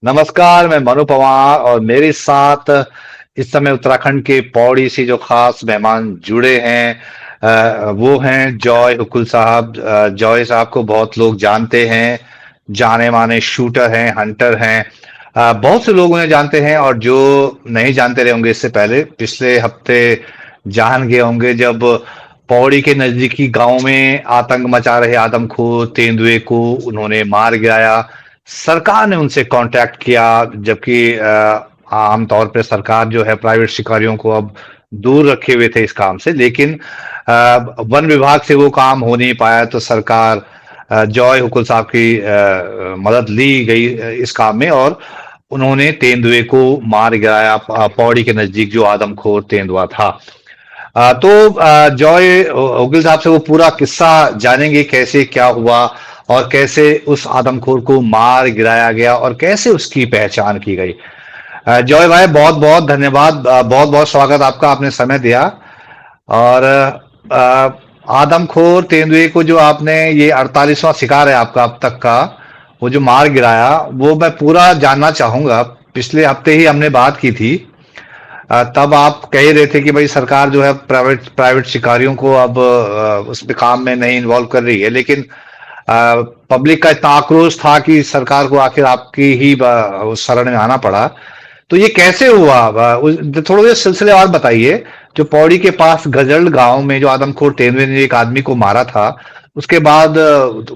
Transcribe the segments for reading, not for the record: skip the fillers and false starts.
नमस्कार, मैं मनु पवार और मेरे साथ इस समय उत्तराखंड के पौड़ी से जो खास मेहमान जुड़े हैं वो हैं जॉय हुकुल साहब। जॉय साहब को बहुत लोग जानते हैं, जाने माने शूटर हैं, हंटर हैं। बहुत से लोग उन्हें जानते हैं और जो नहीं जानते रहे होंगे इससे पहले पिछले हफ्ते जान गए होंगे जब पौड़ी के नजदीकी गांव में आतंक मचा रहे आदमखोर तेंदुए को उन्होंने मार गिराया। सरकार ने उनसे कांटेक्ट किया, जबकि आमतौर पे सरकार जो है प्राइवेट शिकारियों को अब दूर रखे हुए थे इस काम से, लेकिन वन विभाग से वो काम हो नहीं पाया तो सरकार जॉय हुकुल साहब की मदद ली गई इस काम में और उन्होंने तेंदुए को मार गिराया पौड़ी के नजदीक जो आदमखोर तेंदुआ था। तो जॉय उगिल साहब से वो पूरा किस्सा जानेंगे, कैसे क्या हुआ और कैसे उस आदमखोर को मार गिराया गया और कैसे उसकी पहचान की गई। जॉय भाई, बहुत बहुत धन्यवाद, बहुत बहुत स्वागत आपका, आपने समय दिया। और आदमखोर तेंदुए को जो आपने, ये 48वां शिकार है आपका अब तक का, वो जो मार गिराया वो मैं पूरा जानना चाहूंगा। पिछले हफ्ते ही हमने बात की थी। तब आप कह रहे थे कि भाई सरकार जो है प्राइवेट प्राइवेट शिकारियों को अब उस पे काम में नहीं इन्वॉल्व कर रही है, लेकिन पब्लिक का इतना आक्रोश था कि सरकार को आखिर आपकी ही उस शरण में आना पड़ा। तो ये कैसे हुआ? थोड़ा ये सिलसिले और बताइए। जो पौड़ी के पास गजल गांव में जो आदमखोर तेंदुए ने एक आदमी को मारा था, उसके बाद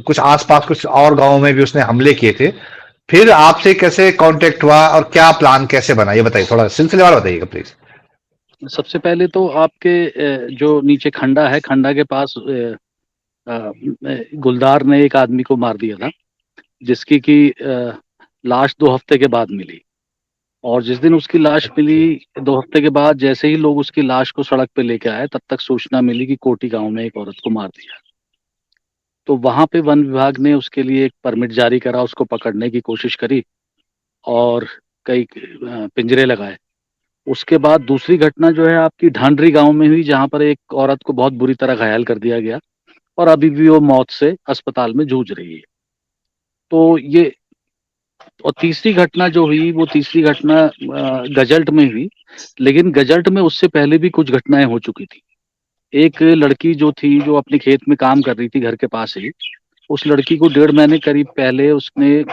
कुछ आसपास कुछ और गांवों में भी उसने हमले किए थे। फिर आपसे कैसे कांटेक्ट हुआ और क्या प्लान कैसे बना, ये बताइए, थोड़ा सिलसिलेवार बताइएगा प्लीज। सबसे पहले तो आपके जो नीचे खंडा है, खंडा के पास गुलदार ने एक आदमी को मार दिया था, जिसकी की लाश 2 हफ्ते के बाद मिली। और जिस दिन उसकी लाश अच्छा। मिली, 2 हफ्ते के बाद जैसे ही लोग उसकी लाश को सड़क पे लेके आए, तब तक सूचना मिली कि कोटी गांव में एक औरत को मार दिया। तो वहां पे वन विभाग ने उसके लिए एक परमिट जारी करा, उसको पकड़ने की कोशिश करी और कई पिंजरे लगाए। उसके बाद दूसरी घटना जो है आपकी ढांडरी गांव में हुई, जहां पर एक औरत को बहुत बुरी तरह घायल कर दिया गया और अभी भी वो मौत से अस्पताल में जूझ रही है। तो ये, और तीसरी घटना जो हुई, वो तीसरी घटना गजल्ट में हुई। लेकिन गजल्ट में उससे पहले भी कुछ घटनाएं हो चुकी थी। एक लड़की जो थी, जो अपने खेत में काम कर रही थी घर के पास ही, उस लड़की को 1.5 महीने करीब पहले उसने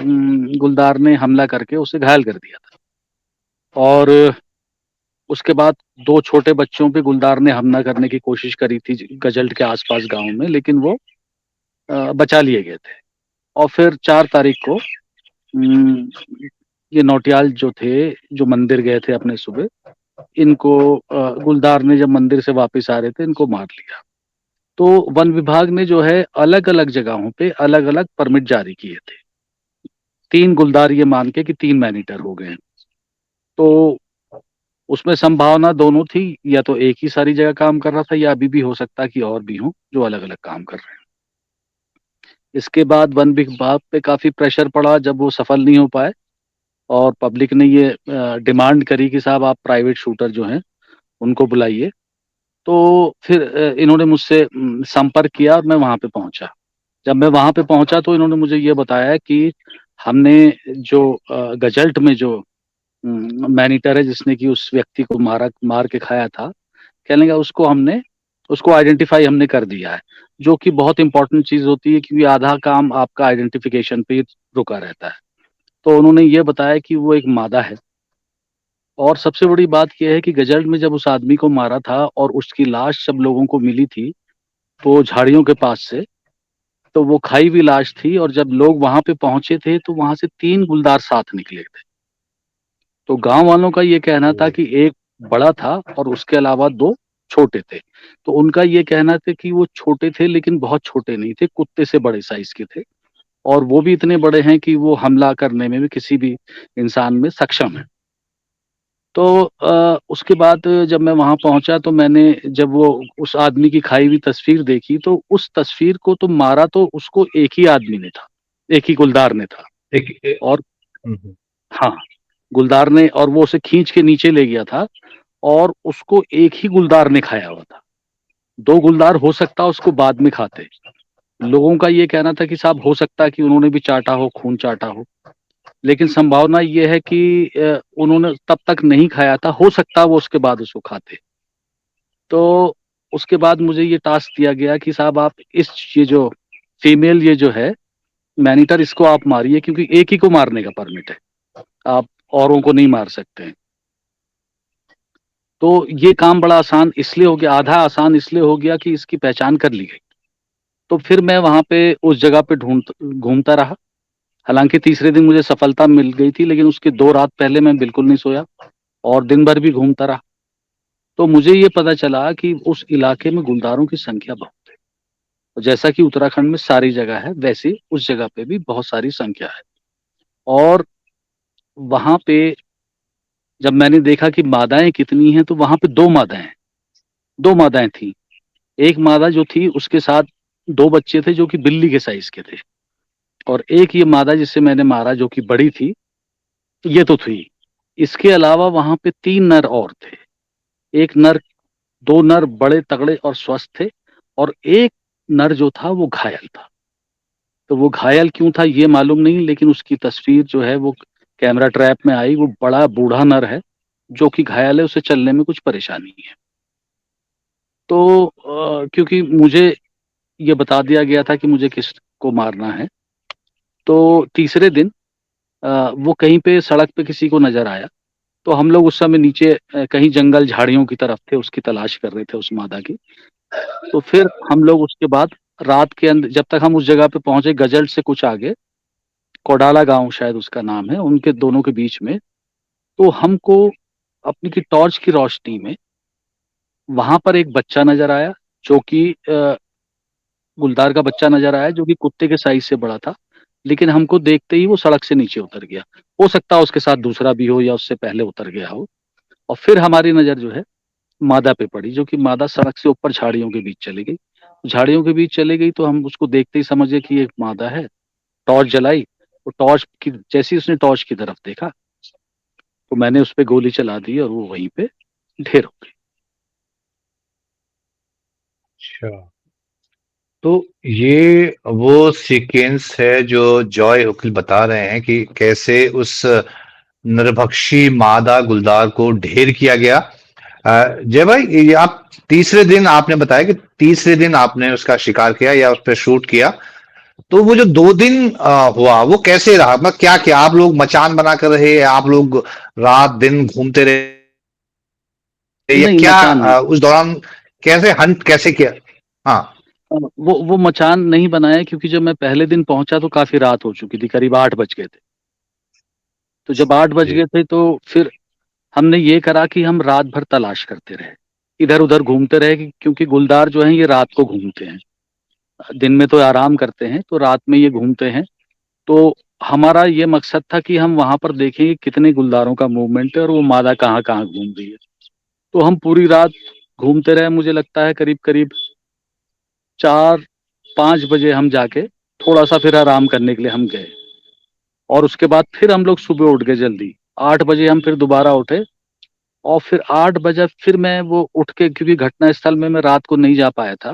गुलदार ने हमला करके उसे घायल कर दिया था। और उसके बाद 2 छोटे बच्चों पे गुलदार ने हमला करने की कोशिश करी थी गजल्ट के आसपास गांव में, लेकिन वो बचा लिए गए थे। और फिर 4 तारीख को अम, ये नौटियाल जो थे, जो मंदिर गए थे अपने सुबह, इनको गुलदार ने जब मंदिर से वापस आ रहे थे, इनको मार लिया। तो वन विभाग ने जो है अलग अलग जगहों पे अलग अलग परमिट जारी किए थे। 3 गुलदार ये मान के कि 3 मैनीटर हो गए हैं। तो उसमें संभावना दोनों थी, या तो एक ही सारी जगह काम कर रहा था, या अभी भी हो सकता है कि और भी हों जो अलग अलग काम कर रहे हैं। इसके बाद वन विभाग पे काफी प्रेशर पड़ा जब वो सफल नहीं हो पाए, और पब्लिक ने ये डिमांड करी कि साहब आप प्राइवेट शूटर जो हैं उनको बुलाइए। तो फिर इन्होंने मुझसे संपर्क किया और मैं वहां पे पहुंचा। जब मैं वहां पे पहुंचा तो इन्होंने मुझे ये बताया कि हमने जो गजल्ट में जो मैनीटर है, जिसने कि उस व्यक्ति को मार के खाया था, कहने का उसको आइडेंटिफाई हमने कर दिया है। जो कि बहुत इंपॉर्टेंट चीज होती है, क्योंकि आधा काम आपका आइडेंटिफिकेशन पे ही रुका रहता है। तो उन्होंने ये बताया कि वो एक मादा है। और सबसे बड़ी बात यह है कि गजल्ट में जब उस आदमी को मारा था और उसकी लाश जब लोगों को मिली थी, तो झाड़ियों के पास से, तो वो खाई हुई लाश थी। और जब लोग वहां पे पहुंचे थे तो वहां से 3 गुलदार साथ निकले थे। तो गांव वालों का ये कहना था कि एक बड़ा था और उसके अलावा 2 छोटे थे। तो उनका ये कहना था कि वो छोटे थे, लेकिन बहुत छोटे नहीं थे, कुत्ते से बड़े साइज के थे। और वो भी इतने बड़े हैं कि वो हमला करने में भी किसी भी इंसान में सक्षम है। तो उसके बाद जब मैं वहां पहुंचा तो मैंने, जब वो उस आदमी की खाई हुई तस्वीर देखी, तो उस तस्वीर को तो मारा तो उसको एक ही आदमी ने था, एक ही गुलदार ने था। और हम्म। हाँ, गुलदार ने, और वो उसे खींच के नीचे ले गया था, और उसको एक ही गुलदार ने खाया हुआ था। 2 गुलदार हो सकता उसको बाद में खाते। लोगों का ये कहना था कि साहब हो सकता है कि उन्होंने भी चाटा हो, खून चाटा हो। लेकिन संभावना ये है कि उन्होंने तब तक नहीं खाया था, हो सकता है वो उसके बाद उसको खाते। तो उसके बाद मुझे ये टास्क दिया गया कि साहब आप ये जो फीमेल ये जो है मैनीटर, इसको आप मारिए, क्योंकि एक ही को मारने का परमिट है, आप औरों को नहीं मार सकते हैं। तो ये काम बड़ा आसान इसलिए हो गया, आधा आसान इसलिए हो गया कि इसकी पहचान कर ली गई। तो फिर मैं वहाँ पे उस जगह पे ढूँढ घूमता रहा। हालाँकि तीसरे दिन मुझे सफलता मिल गई थी, लेकिन उसके 2 रात पहले मैं बिल्कुल नहीं सोया और दिन भर भी घूमता रहा। तो मुझे ये पता चला कि उस इलाके में गुलदारों की संख्या बहुत है। और जैसा कि उत्तराखंड में सारी जगह है, वैसे उस जगह पे भी बहुत सारी संख्या है। और वहाँ पे जब मैंने देखा कि मादाएँ कितनी हैं, तो वहाँ पे 2 मादाएँ हैं, 2 मादाएँ थीं। एक मादा जो थी उसके साथ 2 बच्चे थे जो कि बिल्ली के साइज़ के थे, और एक ये मादा जिसे मैंने मारा जो कि बड़ी थी, ये तो थी। इसके अलावा वहाँ पे 3 नर और थे। 1 नर 2 नर बड़े तगड़े और स्वस्थ थे, और एक नर जो था वो घायल था। तो वो घायल क्यों था ये मालूम नहीं, लेकिन उसकी तस्वीर जो है वो कैमरा ट्रैप में आई। वो बड़ा बूढ़ा नर है, जो कि घायल है, उसे चलने में कुछ परेशानी है। तो क्योंकि मुझे ये बता दिया गया था कि मुझे किसको मारना है, तो तीसरे दिन वो कहीं पे सड़क पे किसी को नज़र आया। तो हम लोग उस समय नीचे कहीं जंगल झाड़ियों की तरफ थे, उसकी तलाश कर रहे थे उस मादा की। तो फिर हम लोग उसके बाद रात के जब तक हम उस जगह पे पहुँचे गजल्ट से कुछ आगे, कोडाला गाँव शायद उसका नाम है, उनके दोनों के बीच में, तो हमको अपनी की टॉर्च की रोशनी में वहाँ पर एक बच्चा नज़र आया, जो कि गुलदार का बच्चा नज़र आया, जो कि कुत्ते के साइज़ से बड़ा था। लेकिन हमको देखते ही वो सड़क से नीचे उतर गया। हो सकता है उसके साथ दूसरा भी हो या उससे पहले उतर गया हो। और फिर हमारी नज़र जो है मादा पे पड़ी, जो कि मादा सड़क से ऊपर झाड़ियों के बीच चली गई। झाड़ियों के बीच चली गई तो हम उसको देखते ही समझे कि ये मादा है। टॉर्च जलाई, वो टॉर्च की जैसे ही उसने टॉर्च की तरफ देखा, तो मैंने उस पे गोली चला दी और वो वहीं पे ढेर हो गई। अच्छा। तो ये वो सीक्वेंस है जो जॉय हुकिल बता रहे हैं कि कैसे उस नरभक्षी मादा गुलदार को ढेर किया गया। जय भाई, ये आप तीसरे दिन आपने बताया कि तीसरे दिन आपने उसका शिकार किया या उस पर शूट किया। तो वो जो 2 दिन हुआ वो कैसे रहा? मतलब क्या क्या आप लोग मचान बनाकर रहे, आप लोग रात दिन घूमते रहे, या नहीं, क्या मचान नहीं। उस दौरान कैसे हंट कैसे किया? हाँ। वो मचान नहीं बनाया, क्योंकि जब मैं पहले दिन पहुंचा तो काफ़ी रात हो चुकी थी, करीब 8 बज गए थे। तो जब 8 बज जी। गए थे तो फिर हमने ये करा कि हम रात भर तलाश करते रहे, इधर-उधर घूमते रहे, क्योंकि गुलदार जो हैं ये रात को घूमते हैं। दिन में तो आराम करते हैं, तो रात में ये घूमते हैं। तो हमारा ये मकसद था कि हम वहाँ पर देखें कि कितने गुलदारों का मूवमेंट है और वो मादा कहाँ-कहाँ घूम रही है। तो हम पूरी रात घूमते रहे, मुझे लगता है करीब-करीब 4-5 बजे हम जाके थोड़ा-सा फिर आराम करने के लिए हम गए, और उसके बाद फिर हम लोग सुबह उठ गए जल्दी। 8 बजे हम फिर दोबारा उठे, और फिर 8 बजे फिर मैं वो उठ के, क्योंकि घटना स्थल में मैं रात को नहीं जा पाया था,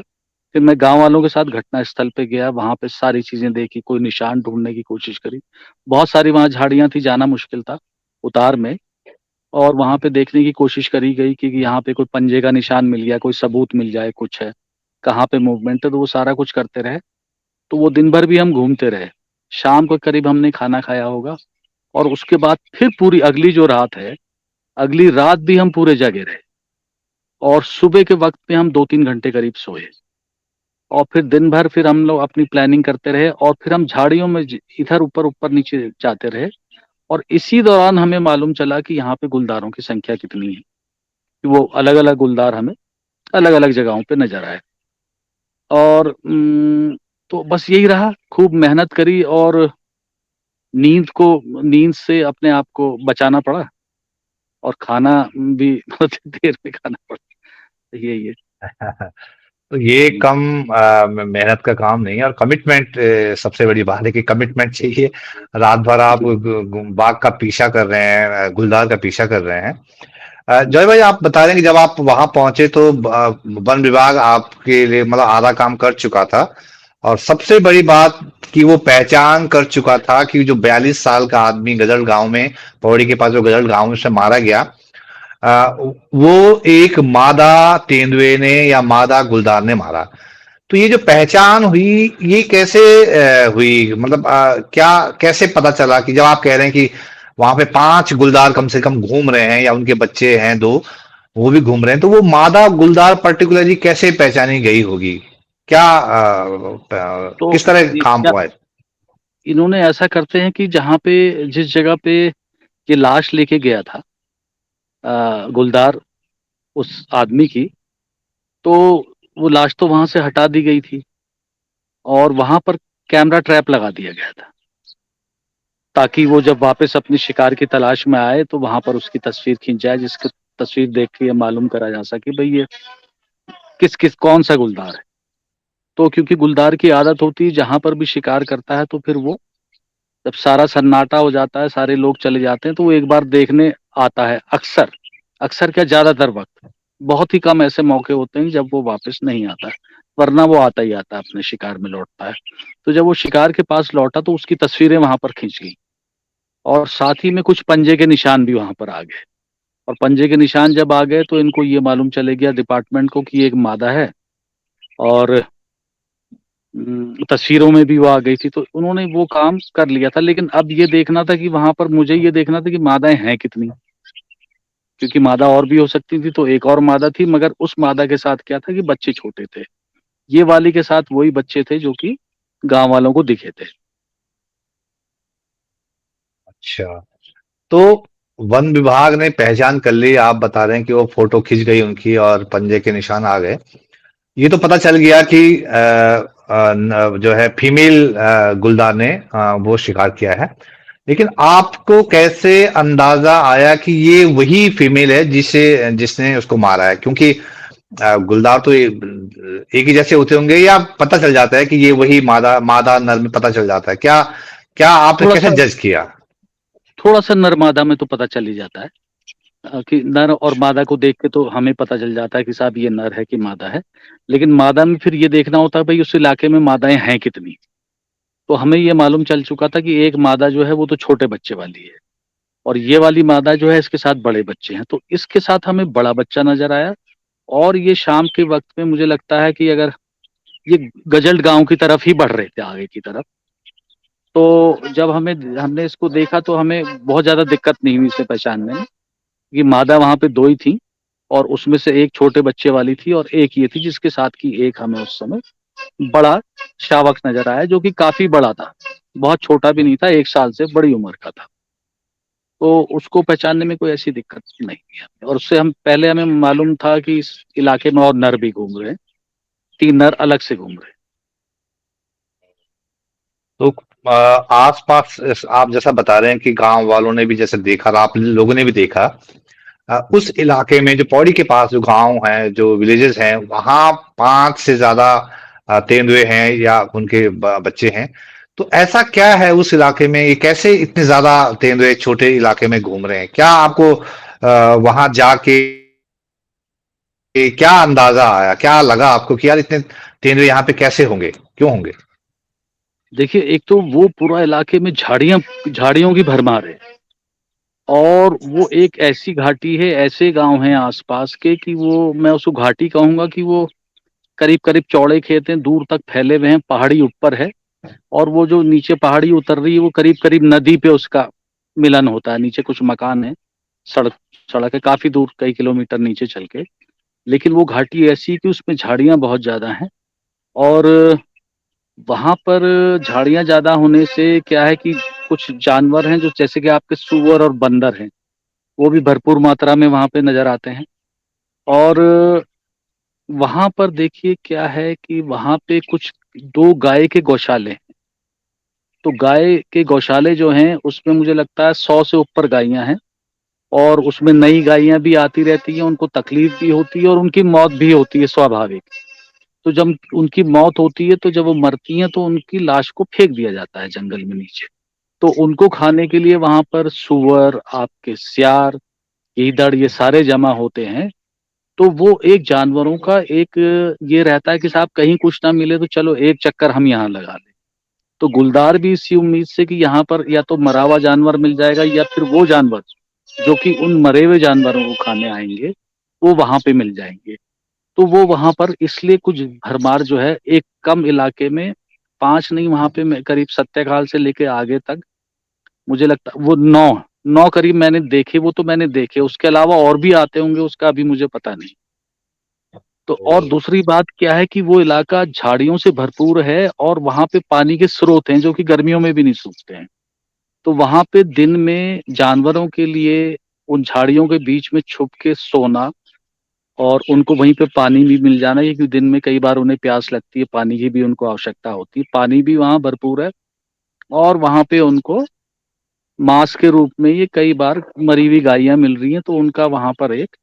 फिर मैं गाँव वालों के साथ घटना स्थल पे गया, वहाँ पे सारी चीज़ें देखी, कोई निशान ढूँढने की कोशिश करी। बहुत सारी वहाँ झाड़ियाँ थी, जाना मुश्किल था उतार में, और वहाँ पे देखने की कोशिश करी गई कि यहाँ पे कोई पंजे का निशान मिल गया, कोई सबूत मिल जाए, कुछ है, कहाँ पे मूवमेंट है, तो वो सारा कुछ करते रहे। तो वो दिन भर भी हम घूमते रहे। शाम को करीब हमने खाना खाया होगा, और उसके बाद फिर पूरी अगली जो रात है, अगली रात भी हम पूरे जगे रहे, और सुबह के वक़्त में हम 2-3 घंटे करीब सोए, और फिर दिन भर फिर हम लोग अपनी प्लानिंग करते रहे, और फिर हम झाड़ियों में इधर ऊपर-ऊपर नीचे जाते रहे, और इसी दौरान हमें मालूम चला कि यहाँ पे गुलदारों की संख्या कितनी है, कि वो अलग-अलग गुलदार हमें अलग-अलग जगहों पे नज़र आए। और तो बस यही रहा, खूब मेहनत करी, और नींद से अपने आप को बचाना पड़ा, और खाना भी बहुत देर में खाना पड़ा। यही है। तो ये हुँ, कम मेहनत का काम नहीं है, और कमिटमेंट सबसे बड़ी बात है कि कमिटमेंट चाहिए। रात भर आप जी, बाग का पीछा कर रहे हैं, गुलदार का पीछा कर रहे हैं। हुँ। जय भाई, आप बता रहे हैं कि जब आप वहां पहुंचे तो वन विभाग आपके लिए मतलब आधा काम कर चुका था। और सबसे बड़ी बात कि वो पहचान कर चुका था कि जो 42 साल का आदमी गजल गांव में, पौड़ी के पास जो गजल गांव में से मारा गया, वो एक मादा तेंदुए ने या मादा गुलदार ने मारा। तो ये जो पहचान हुई, ये कैसे हुई? मतलब क्या, कैसे पता चला कि जब आप कह रहे हैं कि वहां पे 5 गुलदार कम से कम घूम रहे हैं या उनके बच्चे हैं 2, वो भी घूम रहे हैं, तो वो मादा गुलदार पर्टिकुलरली कैसे पहचानी गई होगी? क्या तो किस तरह ये काम क्या, हुआ है? इन्होंने ऐसा करते हैं कि जहाँ पे, जिस जगह पे ये लाश लेके गया था गुलदार उस आदमी की, तो वो लाश तो वहां से हटा दी गई थी और वहां पर कैमरा ट्रैप लगा दिया गया था, ताकि वो जब वापस अपनी शिकार की तलाश में आए तो वहां पर उसकी तस्वीर खींच जाए, जिसकी तस्वीर देख के ये मालूम करा जा सके भाई ये किस किस कौन सा गुलदार है। तो क्योंकि गुलदार की आदत होती है जहां पर भी शिकार करता है, तो फिर वो जब सारा सन्नाटा हो जाता है, सारे लोग चले जाते हैं, तो वो एक बार देखने आता है। अक्सर, अक्सर क्या, ज्यादातर वक्त, बहुत ही कम ऐसे मौके होते हैं जब वो वापस नहीं आता है, वरना वो आता ही आता है, अपने शिकार में लौटता है। तो जब वो शिकार के पास लौटा तो उसकी तस्वीरें वहां पर खींच गई, और साथ ही में कुछ पंजे के निशान भी वहां पर आ गए। और पंजे के निशान जब आ गए तो इनको ये मालूम चले गया डिपार्टमेंट को कि ये एक मादा है, और तस्वीरों में भी वो आ गई थी, तो उन्होंने वो काम कर लिया था। लेकिन अब ये देखना था कि वहां पर मुझे ये देखना था कि मादाएं हैं कितनी, क्योंकि मादा और भी हो सकती थी। तो एक और मादा थी, मगर उस मादा के साथ क्या था कि बच्चे छोटे थे। ये वाली के साथ वही बच्चे थे जो कि गांव वालों को दिखे थे। अच्छा, तो वन विभाग ने पहचान कर ली, आप बता रहे हैं कि वो फोटो खिंच गई उनकी और पंजे के निशान आ गए। ये तो पता चल गया कि जो है फीमेल गुलदार ने वो शिकार किया है। लेकिन आपको कैसे अंदाजा आया कि ये वही फीमेल है जिसे जिसने उसको मारा है? क्योंकि गुलदार तो एक ही जैसे होते होंगे, या पता चल जाता है कि ये वही मादा मादा नर में पता चल जाता है क्या? क्या आपने थोड़ा कैसे सा, जज किया? थोड़ा सा नर मादा में तो पता चल ही जाता है। कि नर और मादा को देख के तो हमें पता चल जाता है कि साहब ये नर है कि मादा है। लेकिन मादा में फिर ये देखना होता है भाई उस इलाके में मादाएं हैं कितनी। तो हमें ये मालूम चल चुका था कि एक मादा जो है वो तो छोटे बच्चे वाली है, और ये वाली मादा जो है इसके साथ बड़े बच्चे हैं। तो इसके साथ हमें बड़ा बच्चा नजर आया। और ये शाम के वक्त में मुझे लगता है कि अगर ये गजल्ड गांव की तरफ ही बढ़ रहे थे, आगे की तरफ, तो जब हमें हमने इसको देखा तो हमें बहुत ज्यादा दिक्कत नहीं हुई इसे पहचानने में, कि मादा वहां पे दो ही थी, और उसमें से एक छोटे बच्चे वाली थी और एक ये थी जिसके साथ की एक हमें उस समय बड़ा शावक नजर आया, जो कि काफी बड़ा था, बहुत छोटा भी नहीं था, 1 साल से बड़ी उम्र का था। तो उसको पहचानने में कोई ऐसी दिक्कत नहीं थी हमें। और उससे हम पहले, हमें मालूम था कि इस इलाके में और नर भी घूम रहे हैं, 3 नर अलग से घूम रहे हैं। तो आसपास आप जैसा बता रहे हैं कि गांव वालों ने भी जैसे देखा और आप लोगों ने भी देखा, उस इलाके में जो पौड़ी के पास जो गांव है, जो विलेजेस हैं, वहां 5 से ज्यादा तेंदुए हैं या उनके बच्चे हैं। तो ऐसा क्या है उस इलाके में, ये कैसे इतने ज्यादा तेंदुए छोटे इलाके में घूम रहे हैं? क्या आपको वहां जाके क्या अंदाजा आया, क्या लगा आपको कि यार इतने तेंदुए यहाँ पे कैसे होंगे, क्यों होंगे? देखिए, एक तो वो पूरा इलाके में झाड़ियां, झाड़ियों की भरमार है। और वो एक ऐसी घाटी है, ऐसे गांव हैं आसपास के, कि वो, मैं उसको घाटी कहूंगा, कि वो करीब करीब चौड़े खेत हैं, दूर तक फैले हुए हैं, पहाड़ी ऊपर है। और वो जो नीचे पहाड़ी उतर रही है वो करीब करीब नदी पे उसका मिलन होता है। नीचे कुछ मकान है, सड़क, सड़क है काफी दूर, कई किलोमीटर नीचे चल के। लेकिन वो घाटी ऐसी है कि उसमें झाड़ियां बहुत ज्यादा हैं। और वहां पर झाड़ियां ज्यादा होने से क्या है कि कुछ जानवर हैं, जो जैसे कि आपके सुअर और बंदर हैं, वो भी भरपूर मात्रा में वहां पे नजर आते हैं। और वहां पर देखिए क्या है कि वहां पे कुछ 2 गाय के गौशाले हैं। तो गाय के गौशाले जो हैं उसमें मुझे लगता है 100 से ऊपर गायें हैं। और उसमें नई गायें भी आती रहती हैं, उनको तकलीफ भी होती है और उनकी मौत भी होती है स्वाभाविक। तो जब उनकी मौत होती है, तो जब वो मरती हैं तो उनकी लाश को फेंक दिया जाता है जंगल में नीचे। तो उनको खाने के लिए वहां पर सुअर, आपके सियार, गीदड़, ये सारे जमा होते हैं। तो वो एक जानवरों का एक ये रहता है कि साहब कहीं कुछ ना मिले तो चलो एक चक्कर हम यहाँ लगा लें। तो गुलदार भी इसी उम्मीद से कि यहाँ पर या तो मरा हुआ जानवर मिल जाएगा या फिर वो जानवर जो कि उन मरे हुए जानवरों को खाने आएँगे, वो वहाँ पे मिल जाएँगे। तो वो वहाँ पर इसलिए कुछ भरमार जो है एक कम इलाके में 5 नहीं वहाँ पे मैं करीब सत्याकाल से लेके आगे तक मुझे लगता वो 9 करीब मैंने देखे, वो तो मैंने देखे, उसके अलावा और भी आते होंगे उसका अभी मुझे पता नहीं। तो और तो दूसरी बात क्या है कि वो इलाका झाड़ियों से भरपूर है और वहाँ पे पानी के स्रोत हैं जो कि गर्मियों में भी नहीं सूखते हैं। तो वहाँ पे दिन में जानवरों के लिए उन झाड़ियों के बीच में छुप के सोना और उनको वहीं पे पानी भी मिल जाना क्योंकि दिन में कई बार उन्हें प्यास लगती है, पानी की भी उनको आवश्यकता होती है। पानी भी वहाँ भरपूर है और वहाँ पे उनको मांस के रूप में ये कई बार मरी हुई गायें मिल रही हैं, तो उनका वहाँ पर एक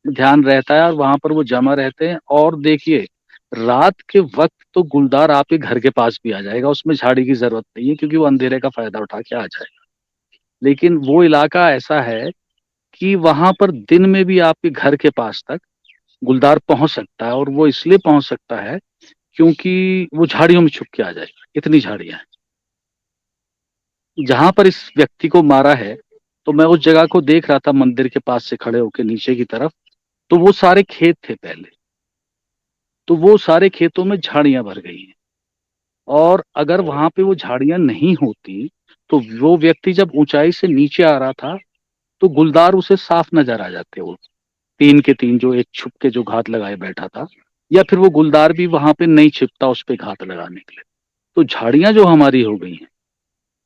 ध्यान रहता है और वहाँ पर वो जमा रहते हैं। और देखिए, रात के वक़्त तो गुलदार आपके घर के पास भी आ जाएगा, उसमें झाड़ी की ज़रूरत नहीं है क्योंकि वो अंधेरे का फ़ायदा उठा के आ जाएगा। लेकिन वो इलाका ऐसा है कि वहाँ पर दिन में भी आपके घर के पास तक गुलदार पहुँच सकता है और वो इसलिए पहुँच सकता है क्योंकि वो झाड़ियों में छुप के आ जाएगा, इतनी झाड़ियाँ हैं। जहाँ पर इस व्यक्ति को मारा है, तो मैं उस जगह को देख रहा था मंदिर के पास से खड़े होके नीचे की तरफ, तो वो सारे खेत थे पहले। तो वो सारे खेतों में झाड़ियाँ भर गई हैं और अगर वहाँ पे वो झाड़ियाँ नहीं होती, तो वो व्यक्ति जब ऊँचाई से नीचे आ रहा था, तो गुलदार उसे साफ नज़र आ जाते वो, 3 के 3 जो एक छुप के जो घात लगाए बैठा था या फिर वो गुलदार भी वहाँ पे नहीं छिपता उस पे घात लगाने के लिए। तो झाड़ियाँ जो हमारी हो गई हैं,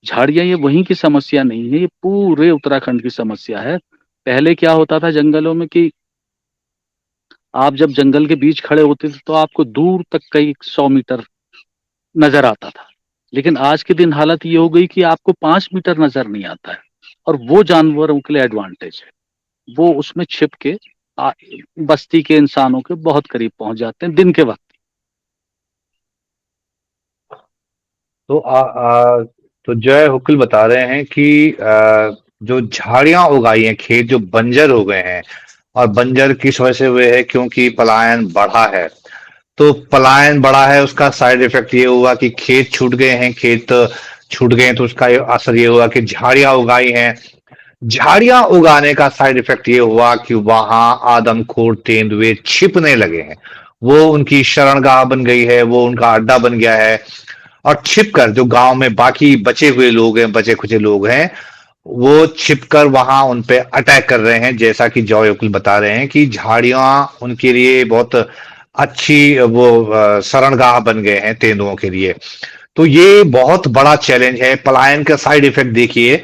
झाड़ियाँ ये वहीं की समस्या नहीं है, ये पूरे उत्तराखंड की समस्या है। पहले क्या होता था जंगलों में कि आप जब जंगल के बीच खड़े होते थे, तो आपको दूर तक कई 100 मीटर नज़र आता था। लेकिन आज के दिन हालत ये हो गई कि आपको 5 मीटर नज़र नहीं आता है और वो जानवरों के लिए एडवांटेज है। वो उसमें छिप के आ, बस्ती के इंसानों के बहुत करीब पहुंच जाते हैं दिन के वक्त। तो तो जय हुकुल बता रहे हैं कि जो झाड़ियां उगाई हैं, खेत जो बंजर हो गए हैं, और बंजर किस वजह से हुए हैं? क्योंकि पलायन बढ़ा है। तो पलायन बढ़ा है, उसका साइड इफेक्ट ये हुआ कि खेत छूट गए हैं, खेत छूट गए हैं, तो उसका असर ये हुआ कि झाड़ियां उगाई हैं। झाड़ियां उगाने का साइड इफेक्ट ये हुआ कि वहां आदमखोर तेंदुए छिपने लगे हैं। वो उनकी शरणगाह बन गई है, वो उनका अड्डा बन गया है। और छिपकर जो गांव में बाकी बचे हुए लोग हैं, बचे खुचे लोग हैं, वो छिपकर वहां उन पे अटैक कर रहे हैं। जैसा कि जॉय कुल बता रहे हैं कि झाड़ियां उनके लिए बहुत अच्छी वो शरणगाह बन गए हैं तेंदुओं के लिए। तो ये बहुत बड़ा चैलेंज है। पलायन का साइड इफेक्ट देखिए,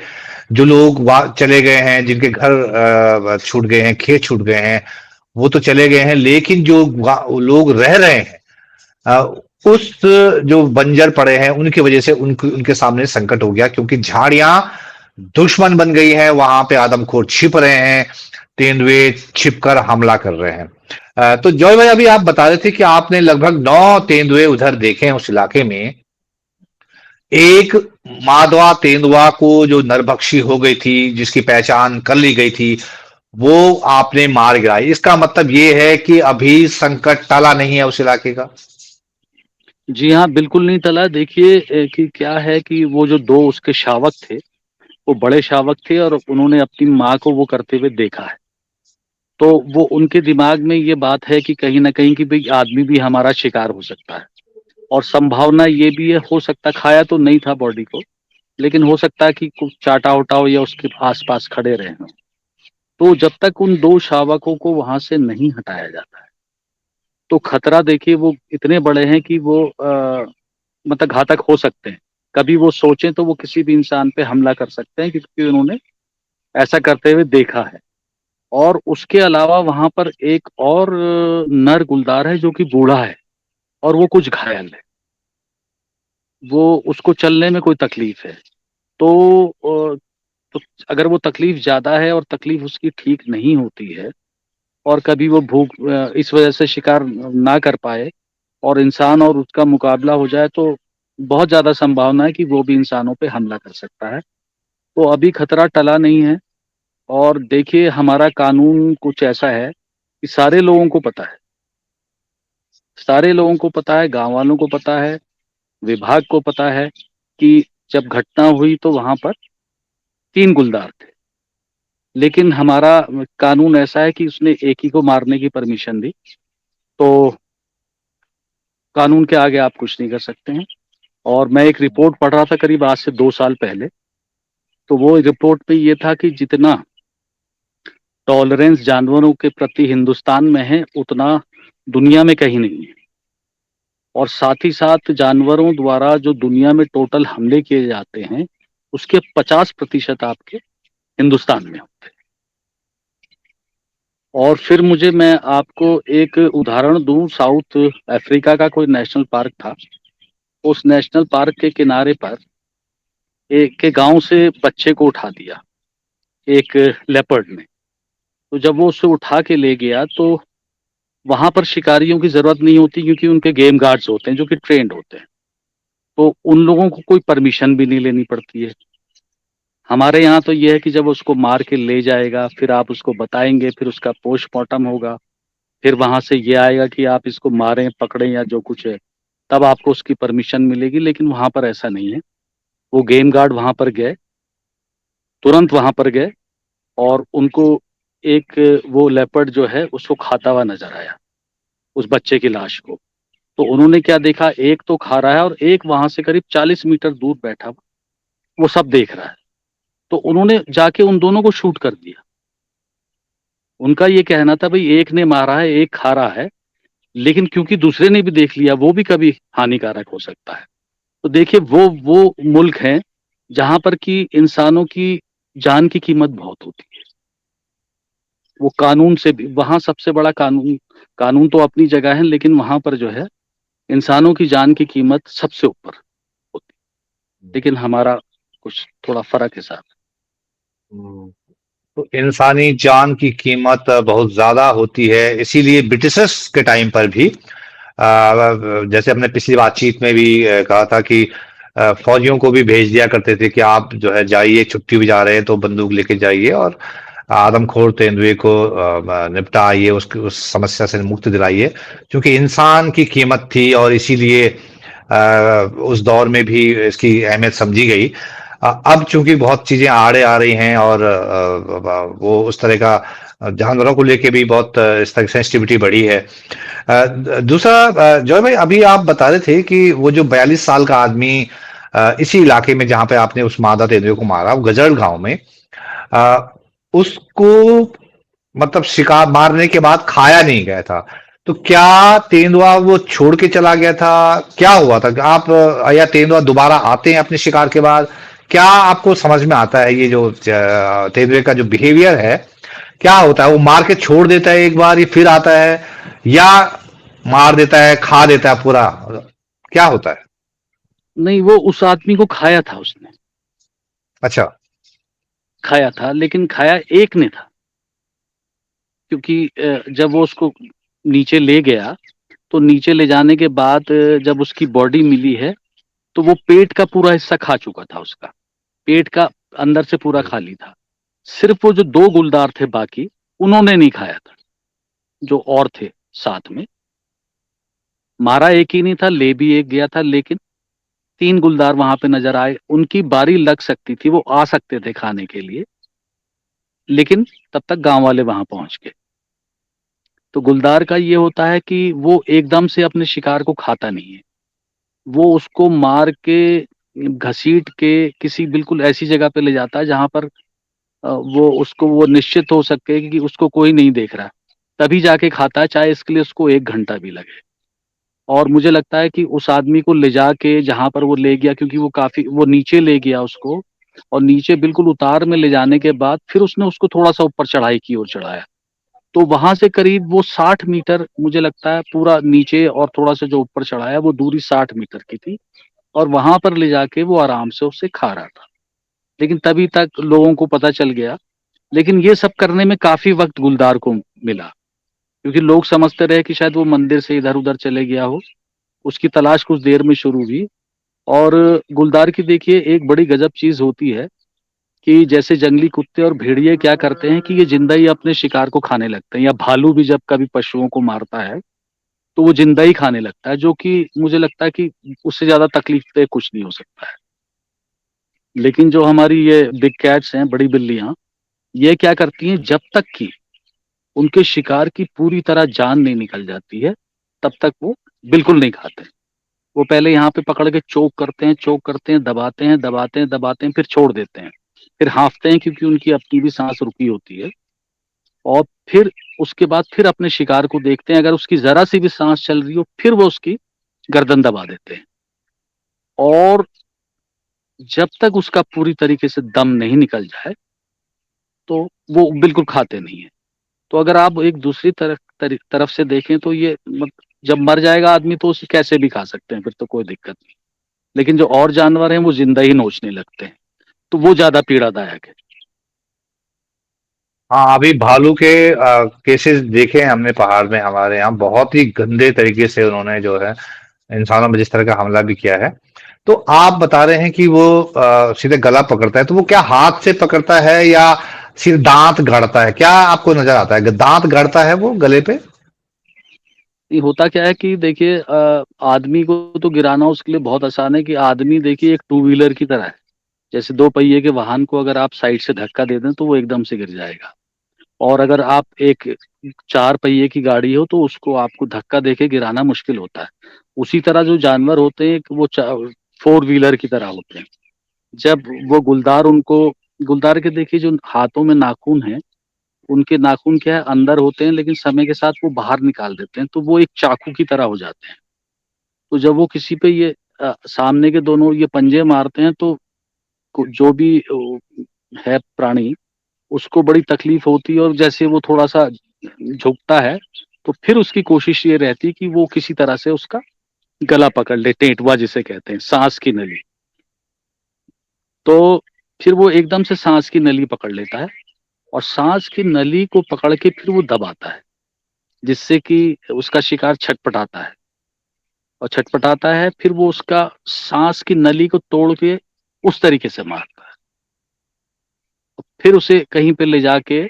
जो लोग चले गए हैं, जिनके घर छूट गए हैं, खेत छूट गए हैं, वो तो चले गए हैं, लेकिन जो लोग रह रहे हैं अ, उस जो बंजर पड़े हैं, उनकी वजह से उनके उनके सामने संकट हो गया, क्योंकि झाड़ियां दुश्मन बन गई है। वहां पे आदमखोर छिप रहे हैं, तेंदुए छिपकर हमला कर रहे हैं। तो जॉय भाई, अभी आप बता रहे थे कि आपने लगभग 9 तेंदुए उधर देखे हैं उस इलाके में। एक मादवा तेंदुआ को जो नरभक्षी हो गई थी, जिसकी पहचान कर ली गई थी, वो आपने मार गिराई। इसका मतलब ये है कि अभी संकट टला नहीं है उस इलाके का। जी हाँ, बिल्कुल नहीं टला। देखिए कि क्या है कि वो जो 2 उसके शावक थे, वो बड़े शावक थे और उन्होंने अपनी माँ को वो करते हुए देखा है। तो वो उनके दिमाग में ये बात है कि कहीं न कहीं कि भई आदमी भी हमारा शिकार हो सकता है और संभावना ये भी है हो सकता है खाया तो नहीं था बॉडी को, लेकिन हो सकता है कि कुछ चाटा-वाटा हो या उसके आस-पास खड़े रहे हों। तो जब तक उन 2 शावकों को वहाँ से नहीं हटाया जाता है, तो खतरा देखिए वो इतने बड़े हैं कि वो मतलब घातक हो सकते हैं। कभी वो सोचें तो वो किसी भी इंसान पे हमला कर सकते हैं क्योंकि उन्होंने ऐसा करते हुए देखा है। और उसके अलावा वहाँ पर एक और नर गुलदार है जो कि बूढ़ा है और वो कुछ घायल है। वो उसको चलने में कोई तकलीफ है। तो तो अगर वो तकलीफ ज़्यादा है और तकलीफ उसकी ठीक नहीं होती है और कभी वो भूख इस वजह से शिकार ना कर पाए और इंसान और उसका मुकाबला हो जाए तो बहुत ज़्यादा संभावना है कि वो भी इंसानों पे हमला कर सकता है। तो अभी खतरा टला नहीं है और देखिए हमारा कानून कुछ ऐसा है ये सारे लोगों को पता है, सारे लोगों को पता है, गाँव वालों को पता है, विभाग को पता है कि जब घटना हुई तो वहाँ पर 3 गुलदार थे। लेकिन हमारा कानून ऐसा है कि उसने एक ही को मारने की परमिशन दी, तो कानून के आगे आप कुछ नहीं कर सकते हैं। और मैं एक रिपोर्ट पढ़ रहा था करीब आज से 2 साल पहले, तो वो रिपोर्ट में ये था कि जितना टॉलरेंस जानवरों के प्रति हिंदुस्तान में है, उतना दुनिया में कहीं नहीं है। और साथ ही साथ जानवरों द्वारा जो दुनिया में टोटल हमले किए जाते हैं, उसके 50% आपके हिंदुस्तान में होते हैं। और फिर मैं आपको एक उदाहरण दूं, साउथ अफ्रीका का कोई नेशनल पार्क था। उस नेशनल पार्क के किनारे पर एक के गांव से बच्चे को उठा दिया एक लेपर्ड ने। तो जब वो उसे उठा के ले गया, तो वहां पर शिकारियों की जरूरत नहीं होती, क्योंकि उनके गेम गार्ड्स होते हैं जो कि ट्रेंड होते हैं। तो उन लोगों को कोई परमिशन भी नहीं लेनी पड़ती है। हमारे यहाँ तो ये है कि जब उसको मार के ले जाएगा, फिर आप उसको बताएंगे, फिर उसका पोस्टमार्टम होगा, फिर वहां से ये आएगा कि आप इसको मारें, पकड़ें या जो कुछ है, तब आपको उसकी परमिशन मिलेगी। लेकिन वहां पर ऐसा नहीं है। वो गेम गार्ड वहां पर गए, तुरंत वहां पर गए, और उनको एक वो लेपर्ड जो है उसको खाता हुआ नजर आया, उस बच्चे की लाश को। तो उन्होंने क्या देखा, एक तो खा रहा है और एक वहां से करीब 40 मीटर दूर बैठा हुआ, वो सब देख रहा है। तो उन्होंने जाके उन दोनों को शूट कर दिया। उनका ये कहना था भाई एक ने मारा है, एक खा रहा है, लेकिन क्योंकि दूसरे ने भी देख लिया, वो भी कभी हानिकारक हो सकता है। तो देखिए, वो मुल्क हैं जहां पर कि इंसानों की जान की कीमत बहुत होती है। वो कानून से भी, वहां सबसे बड़ा कानून, कानून तो अपनी जगह है, लेकिन वहां पर जो है इंसानों की जान की कीमत सबसे ऊपर होती है। लेकिन हमारा कुछ थोड़ा फर्क है साहब। हम्म। तो इंसानी जान की कीमत बहुत ज्यादा होती है, इसीलिए ब्रिटिशर्स के टाइम पर भी जैसे हमने पिछली बातचीत में भी कहा था कि फौजियों को भी भेज दिया करते थे कि आप जो है जाइए, छुट्टी भी जा रहे हैं तो बंदूक लेके जाइए और आदमखोर तेंदुए को निपटा आइए, उसकी उस समस्या से मुक्ति दिलाइए, क्योंकि इंसान की कीमत थी और इसीलिए उस दौर में भी इसकी अहमियत समझी गई। अब चूंकि बहुत चीजें आड़े आ रही हैं और वो उस तरह का जानवरों को लेके भी बहुत इस तरह सेंसिटिविटी बढ़ी है। दूसरा, जॉय भाई, अभी आप बता रहे थे कि वो जो 42 साल का आदमी इसी इलाके में जहां पे आपने उस मादा तेंदुए को मारा, वो गजल गांव में, अ, उसको मतलब शिकार मारने के बाद खाया नहीं गया था। तो क्या तेंदुआ वो छोड़ के चला गया था? क्या हुआ था? आप या तेंदुआ दोबारा आते हैं अपने शिकार के बाद? क्या आपको समझ में आता है ये जो तेंदुए का जो बिहेवियर है, क्या होता है? वो मार के छोड़ देता है एक बार, ये फिर आता है, या मार देता है, खा देता है पूरा? क्या होता है? नहीं, वो उस आदमी को खाया था उसने, अच्छा। खाया था, लेकिन खाया एक ने था। क्योंकि जब वो उसको नीचे ले गया, तो नीचे ले जाने के बाद जब उसकी बॉडी मिली है, तो वो पेट का पूरा हिस्सा खा चुका था उसका। पेट का अंदर से पूरा खाली था। सिर्फ वो जो 2 गुलदार थे बाकी, उन्होंने नहीं खाया था, जो और थे साथ में। मारा एक ही नहीं था, ले भी एक गया था, लेकिन 3 गुलदार वहां पे नजर आए। उनकी बारी लग सकती थी, वो आ सकते थे खाने के लिए, लेकिन तब तक गांव वाले वहां पहुंच गए। तो गुलदार का ये होता है कि वो एकदम से अपने शिकार को खाता नहीं है। वो उसको मार के, घसीट के किसी बिल्कुल ऐसी जगह पे ले जाता है जहां पर वो उसको, वो निश्चित हो सके कि उसको कोई नहीं देख रहा, तभी जाके खाता है, चाहे इसके लिए उसको 1 घंटा भी लगे। और मुझे लगता है कि उस आदमी को ले जाके जहां पर वो ले गया, क्योंकि वो काफी, वो नीचे ले गया उसको, और नीचे बिल्कुल उतार में ले जाने के बाद फिर उसने उसको थोड़ा सा ऊपर चढ़ाई की ओर चढ़ाया। तो वहां से करीब वो 60 मीटर, मुझे लगता है पूरा नीचे और थोड़ा सा जो ऊपर चढ़ाया, वो दूरी 60 मीटर की थी। और वहां पर ले जाके वो आराम से उसे खा रहा था। लेकिन तभी तक लोगों को पता चल गया। लेकिन ये सब करने में काफी वक्त गुलदार को मिला, क्योंकि लोग समझते रहे कि शायद वो मंदिर से इधर उधर चले गया हो। उसकी तलाश कुछ देर में शुरू हुई। और गुलदार की देखिए एक बड़ी गजब चीज होती है कि जैसे जंगली कुत्ते और भेड़िए क्या करते हैं कि ये जिंदा ही अपने शिकार को खाने लगते हैं, या भालू भी जब कभी पशुओं को मारता है तो वो जिंदा ही खाने लगता है, जो कि मुझे लगता है कि उससे ज्यादा तकलीफ कुछ नहीं हो सकता है। लेकिन जो हमारी ये बिग कैट्स हैं, बड़ी बिल्लियां, ये क्या करती हैं, जब तक कि उनके शिकार की पूरी तरह जान नहीं निकल जाती है, तब तक वो बिल्कुल नहीं खाते। वो पहले यहाँ पे पकड़ के चोक करते हैं, दबाते हैं, दबाते हैं, दबाते हैं, फिर छोड़ देते हैं। फिर हाँफते हैं, क्योंकि उनकी अपनी भी सांस रुकी होती है। और फिर उसके बाद फिर अपने शिकार को देखते हैं, अगर उसकी जरा सी भी सांस चल रही हो, फिर वो उसकी गर्दन दबा देते हैं। और जब तक उसका पूरी तरीके से दम नहीं निकल जाए, तो वो बिल्कुल खाते नहीं है। तो अगर आप एक दूसरी तरफ से देखें, तो ये जब मर जाएगा आदमी तो उसे कैसे भी खा सकते हैं, फिर तो कोई दिक्कत नहीं। लेकिन जो और जानवर हैं वो जिंदा ही नोचने लगते हैं, तो वो ज्यादा पीड़ादायक है। हाँ, अभी भालू के केसेस देखे हैं हमने पहाड़ में, हमारे यहाँ बहुत ही गंदे तरीके से उन्होंने जो है इंसानों में जिस तरह का हमला भी किया है। तो आप बता रहे हैं कि वो सीधे गला पकड़ता है, तो वो क्या हाथ से पकड़ता है या सीधे दांत गाड़ता है? क्या आपको नजर आता है, दांत गाड़ता है वो गले पे? ये होता क्या है कि देखिए, आदमी को तो गिराना उसके लिए बहुत आसान है। कि आदमी देखिए एक टू व्हीलर की तरह है। जैसे दो पहिए के वाहन को अगर आप साइड से धक्का दे दें तो वो एकदम से गिर जाएगा। और अगर आप एक चार पहिए की गाड़ी हो तो उसको आपको धक्का देके गिराना मुश्किल होता है। उसी तरह जो जानवर होते हैं वो फोर व्हीलर की तरह होते हैं। जब वो गुलदार के देखिए जो हाथों में नाखून है, उनके नाखून क्या है, अंदर होते हैं, लेकिन समय के साथ वो बाहर निकाल देते हैं, तो वो एक चाकू की तरह हो जाते हैं। तो जब वो किसी पे ये सामने के दोनों ये पंजे मारते हैं, तो जो भी है प्राणी, उसको बड़ी तकलीफ होती है। और जैसे वो थोड़ा सा झुकता है, तो फिर उसकी कोशिश ये रहती है कि वो किसी तरह से उसका गला पकड़ ले, टेंटुआ जिसे कहते हैं, सांस की नली। तो फिर वो एकदम से सांस की नली पकड़ लेता है, और सांस की नली को पकड़ के फिर वो दबाता है, जिससे कि उसका शिकार छटपटाता है। और छटपटाता है, फिर वो उसका सांस की नली को तोड़ के उस तरीके से मारता है। फिर उसे कहीं पे ले जाके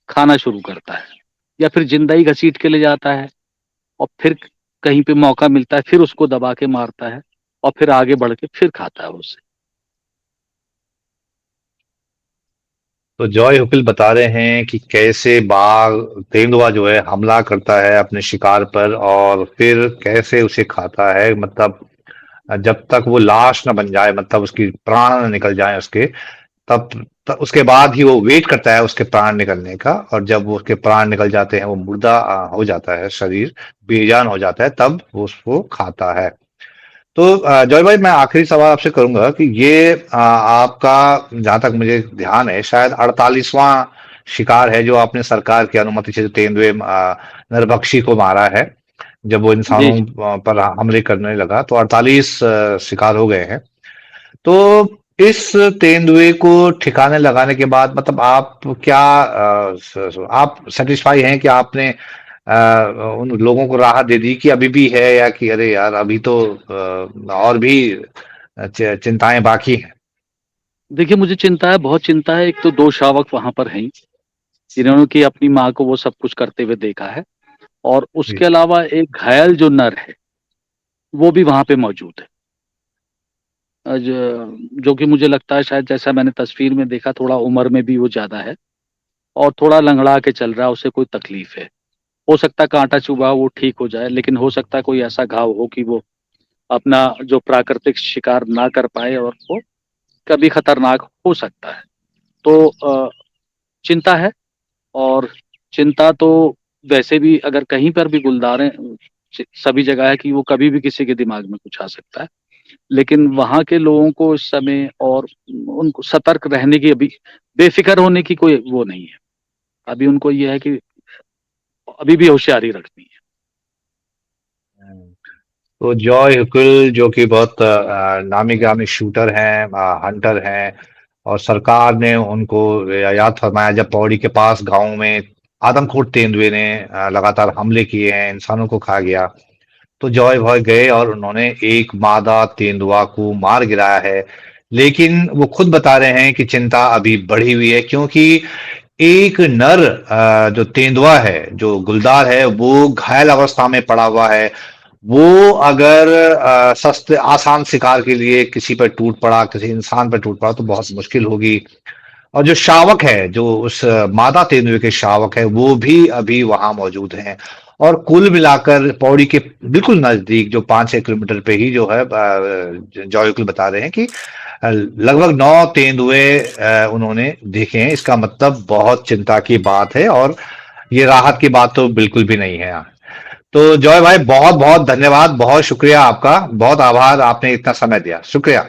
खाना शुरू करता है, या फिर जिंदा ही घसीट के ले जाता है। और फिर कहीं पे मौका मिलता है, फिर उसको दबा के मारता है, और फिर आगे बढ़ के फिर खाता है उसे। तो जॉय हुकिल बता रहे हैं कि कैसे बाघ, तेंदुआ जो है हमला करता है अपने शिकार पर और फिर कैसे उसे खाता है। मतलब जब तक वो लाश न बन जाए, मतलब उसकी प्राण न निकल जाए उसके, तब उसके बाद ही वो वेट करता है उसके प्राण निकलने का। और जब वो उसके प्राण निकल जाते हैं, वो मुर्दा हो जाता है, शरीर बेजान हो जाता है, तब वो उसको खाता है। तो जॉय भाई, मैं आखिरी सवाल आपसे करूंगा कि ये आपका, जहां तक मुझे ध्यान है, शायद 48वां शिकार है जो आपने सरकार की अनुमति से जो तेंदुए नरभक्षी को मारा है। जब वो जी इंसानों जी। पर हमले करने लगा तो 48 शिकार हो गए हैं। तो इस तेंदुए को ठिकाने लगाने के बाद, मतलब आप क्या आप सेटिस्फाई हैं कि आपने उन लोगों को राहत दे दी, कि अभी भी है, या कि अरे यार अभी तो और भी चिंताएं बाकी हैं? देखिए, मुझे चिंता है, बहुत चिंता है। एक तो दो शावक वहां पर हैं, जिन्होंने की अपनी माँ को वो सब कुछ करते हुए देखा है। और जी। उसके अलावा एक घायल जो नर है, वो भी वहां पे मौजूद है। जो कि मुझे लगता है, शायद जैसा मैंने तस्वीर में देखा, थोड़ा उम्र में भी वो ज्यादा है, और थोड़ा लंगड़ा के चल रहा है, उसे कोई तकलीफ है। हो सकता है कांटा चुभा वो ठीक हो जाए, लेकिन हो सकता है कोई ऐसा घाव हो कि वो अपना जो प्राकृतिक शिकार ना कर पाए, और वो कभी खतरनाक हो सकता है। तो चिंता है। और चिंता तो वैसे भी अगर कहीं पर भी गुलदारें सभी जगह है, कि वो कभी भी किसी के दिमाग में कुछ आ सकता है। लेकिन वहां के लोगों को इस समय और उनको सतर्क रहने की, अभी बेफिक्र होने की कोई वो नहीं है। अभी उनको ये है कि अभी भी होशियारी रखनी है। तो जॉय हुकिल, जो कि बहुत नामी गिरामी शूटर हैं, हंटर हैं, और सरकार ने उनको याद फरमाया जब पौड़ी के पास गांव में आदमखोर तेंदुए ने लगातार हमले किए हैं, इंसानों को खा गया। तो जॉय भॉय गए और उन्होंने एक मादा तेंदुआ को मार गिराया है। लेकिन वो खुद बता रहे हैं कि चिंता अभी बढ़ी हुई है, क्योंकि एक नर जो तेंदुआ है, जो गुलदार है, वो घायल अवस्था में पड़ा हुआ है। वो अगर सस्ते आसान शिकार के लिए किसी पर टूट पड़ा, किसी इंसान पर टूट पड़ा, तो बहुत मुश्किल होगी। और जो शावक है, जो उस मादा तेंदुए के शावक है, वो भी अभी वहां मौजूद हैं। और कुल मिलाकर पौड़ी के बिल्कुल नजदीक, जो 5-6 किलोमीटर पे ही जो है, जॉयकुल बता रहे हैं कि लगभग 9 तेंदुए उन्होंने देखे हैं। इसका मतलब बहुत चिंता की बात है, और ये राहत की बात तो बिल्कुल भी नहीं है। तो जॉय भाई, बहुत बहुत धन्यवाद, बहुत शुक्रिया आपका, बहुत आभार, आपने इतना समय दिया, शुक्रिया।